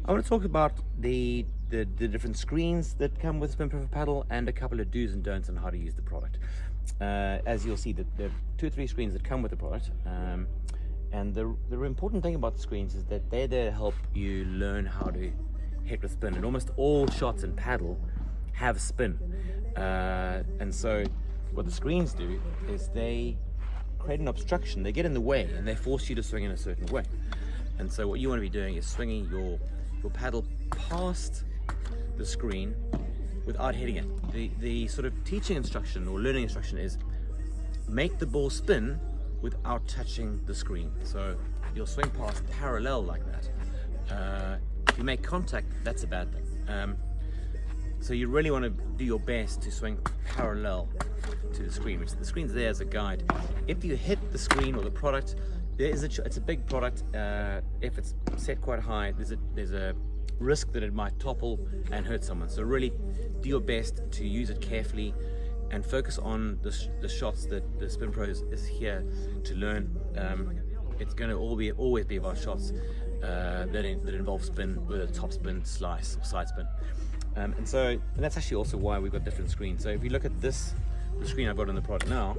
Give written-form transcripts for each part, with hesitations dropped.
I want to talk about the different screens that come with SpinPro Padel and a couple of do's and don'ts on how to use the product. As you'll see, there are 2 or 3 screens that come with the product, and the important thing about the screens is that they're there to help you learn how to hit with spin. And almost all shots in Padel have spin, and so what the screens do is they create an obstruction. They get in the way and they force you to swing in a certain way. And so what you want to be doing is swinging your paddle past the screen without hitting it. The sort of teaching instruction or learning instruction is make the ball spin without touching the screen. So you'll swing past parallel like that. If you make contact, that's a bad thing. So you really want to do your best to swing parallel to the screen, which the screen's there as a guide. If you hit the screen or the product, it's a big product. If it's set quite high, there's a risk that it might topple and hurt someone. So really do your best to use it carefully and focus on the shots that the SpinPro is here to learn. It's going to always be about shots that involve spin with a top spin, slice, or side spin. And that's actually also why we've got different screens. So if you look at the screen I've got on the product now,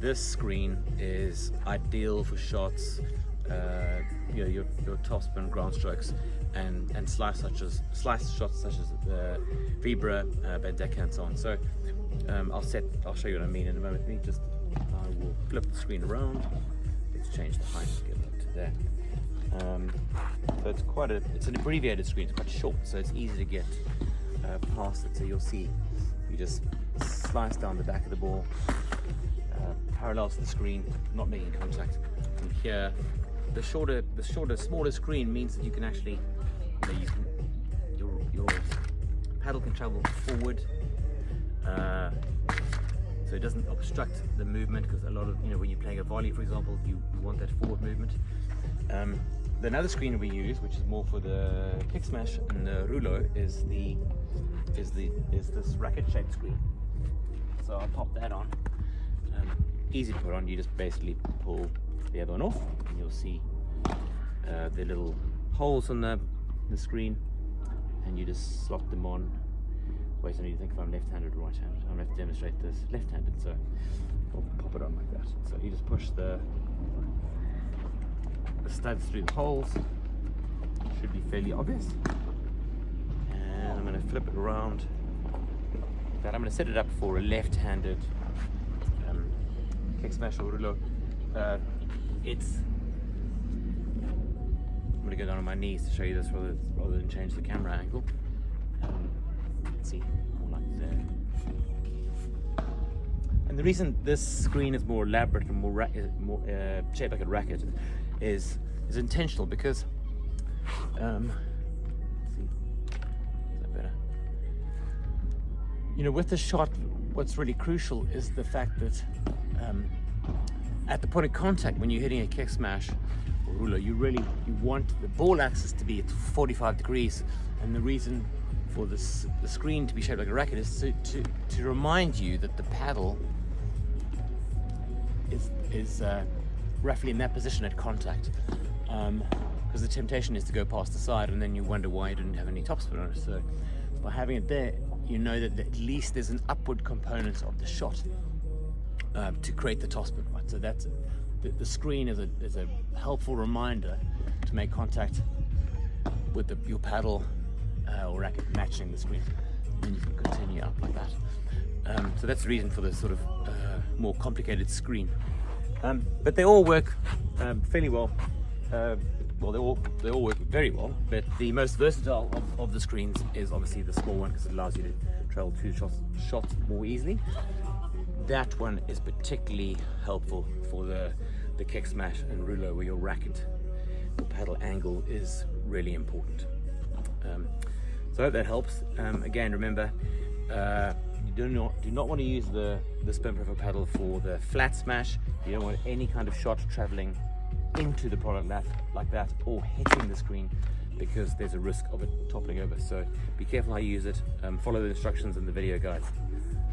this screen is ideal for shots, your top spin, ground strokes, and slice shots such as the Vibra, Bandeka, and so on. So I'll show you what I mean in a moment. I will flip the screen around. Let's change the height, get it to there. So it's an abbreviated screen. It's quite short, so it's easy to get past it. So you'll see, you just slice down the back of the ball, parallel to the screen, not making contact. And here, the smaller screen means that you can actually, your paddle can travel forward, so it doesn't obstruct the movement. Because a lot of, when you're playing a volley, for example, you want that forward movement. Another screen we use, which is more for the kick smash and the rouleau, is this racket-shaped screen. So I'll pop that on. Easy to put on. You just basically pull the other one off, and you'll see the little holes on the screen, and you just slot them on. Wait, I need to think if I'm left-handed or right-handed. I'm going to have to demonstrate this left-handed, so I'll pop it on like that. So you just push the studs through the holes. Should be fairly obvious. And I'm going to flip it around. I'm going to set it up for a left-handed kick smash or rouleau. I'm going to go down on my knees to show you this rather than change the camera angle. Let's see, more like that. And the reason this screen is more elaborate and more shaped like a racket is intentional, because let's see, is that better? With the shot, what's really crucial is the fact that at the point of contact, when you're hitting a kick smash or rouleau, you want the ball axis to be at 45 degrees, and the reason for the screen to be shaped like a racket is to remind you that the paddle is roughly in that position at contact, because the temptation is to go past the side and then you wonder why you didn't have any topspin on it. So by having it there, you know that at least there's an upward component of the shot to create the topspin, right? So that's the screen is a helpful reminder to make contact with your paddle or racket matching the screen, and then you can continue up like that. So that's the reason for the sort of more complicated screen. But they all work fairly well. They all work very well, but the most versatile of the screens is obviously the small one, because it allows you to travel 2 shots more easily. That one is particularly helpful for the kick smash and rouleau, where your racket or paddle angle is really important. So I hope that helps. Again, remember, you do not want to use the SpinPro paddle for the flat smash. You don't want any kind of shot traveling into the product like that or hitting the screen, because there's a risk of it toppling over. So be careful how you use it. Follow the instructions in the video guides.